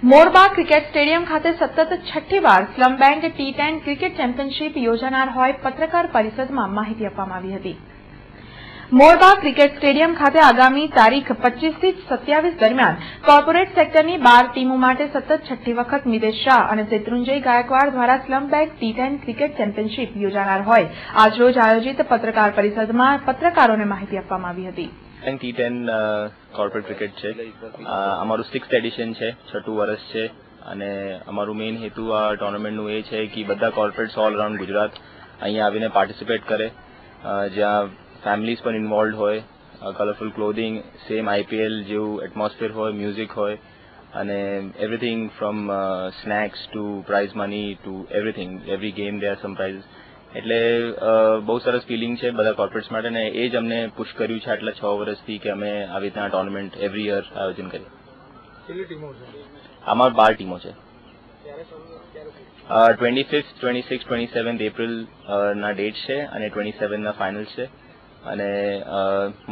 મોરબા cricket stadium ખાતે સતત છઠ્ઠી વાર slum bank T10 cricket championship યોજાનાર હોય પત્રકાર પરિષદમાં માહિતી આપવામાં આવી હતી। મોરબા ક્રિકેટ સ્ટેડિયમ ખાતે આગામી તારીખ 25 થી 27 દરમિયાન કોર્પોરેટ સેક્ટરની 12 ટીમો માટે સતત છઠ્ઠી વખત મિતેશ શાહ અને શેત્રુંજય ગાયકવાડ દ્વારા slum bank T10 cricket championship યોજાનાર હોય આજરોજ આયોજિત પત્રકાર પરિષદમાં પત્રકારોને માહિતી આપવામાં આવી હતી। T10 કોર્પોરેટ ક્રિકેટ છે, અમારું 6th એડિશન છે, છઠ્ઠું વર્ષ છે અને અમારું મેઇન હેતુ આ ટુર્નામેન્ટનું એ છે કે બધા કોર્પોરેટ્સ ઓલ અરાઉન્ડ ગુજરાત અહીંયા આવીને પાર્ટિસિપેટ કરે, જ્યાં ફેમિલીઝ પણ ઇન્વોલ્વ હોય, કલરફુલ ક્લોથિંગ, સેમ IPL જેવું એટમોસ્ફિયર હોય, મ્યુઝિક હોય અને everything from snacks to prize money to everything, every game they are some prize. એટલે બહુ સરસ ફિલિંગ છે બધા કોર્પોરેટ્સ માટે ને એ જ અમને પુશ કર્યું છે આટલા 6 વર્ષથી કે અમે આવી રીતના ટુર્નામેન્ટ એવરી યર આયોજન કરીએ। કેટલી ટીમો છે? આમાં 12 ટીમો છે। 25th, 26th, 27th એપ્રિલ ના ડેટ છે અને 27 ના ફાઇનલ્સ છે અને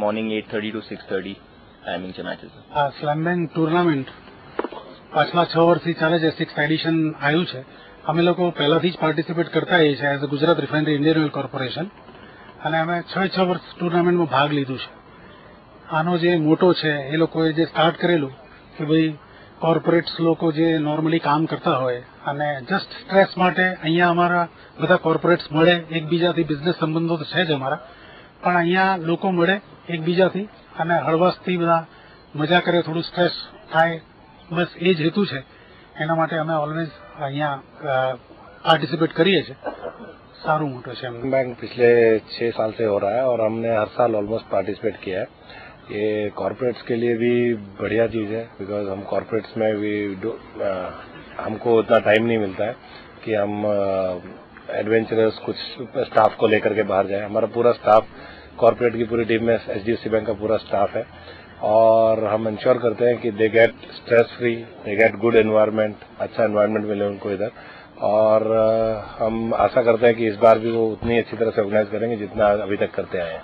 મોર્નિંગ 8:30 to 6:30 ટાઈમિંગ છે મેચેસ। આ સ્લમ બેંક ટુર્નામેન્ટ પાછલા 6 વર્ષથી ચાલે છે, 6th એડિશન આવ્યું છે। અમે લોકો પહેલાથી જ પાર્ટિસિપેટ કરતા હોઈએ છીએ as a Gujarat refinery Indian oil corporation અને અમે 6 વર્ષ ટુર્નામેન્ટમાં ભાગ લીધું છે। આનો જે મોટો છે એ લોકોએ જે સ્ટાર્ટ કરેલું કે ભાઈ કોર્પોરેટ્સ લોકો જે નોર્મલી કામ કરતા હોય અને જસ્ટ સ્ટ્રેસ માટે અહીંયા અમારા બધા કોર્પોરેટ્સ મળે, એકબીજાથી બિઝનેસ સંબંધો તો છે જ અમારા, પણ અહીંયા લોકો મળે એકબીજાથી અને હળવાશથી બધા મજા કરે, થોડું સ્ટ્રેસ થાય, બસ એ જ હેતુ છે। એના માટે અમે ઓલવેઝ અહીંયા पार्टिसिपेट करिए सारू मोटो है। बैंक पिछले 6 साल से हो रहा है और हमने हर साल ऑलमोस्ट पार्टिसिपेट किया है। ये कॉर्पोरेट्स के लिए भी बढ़िया चीज़ है बिकॉज हम कॉर्पोरेट्स में भी हमको उतना टाइम नहीं मिलता है कि हम एडवेंचरस कुछ स्टाफ को लेकर के बाहर जाए। हमारा पूरा स्टाफ कॉर्पोरेट की पूरी टीम में HDFC बैंक का पूरा स्टाफ है और हम इंश्योर करते हैं कि they get stress free, they get good environment, अच्छा एनवायरनमेंट मिले उनको इधर। और हम आशा करते हैं कि इस बार भी वो उतनी अच्छी तरह से ऑर्गेनाइज करेंगे जितना अभी तक करते आए हैं।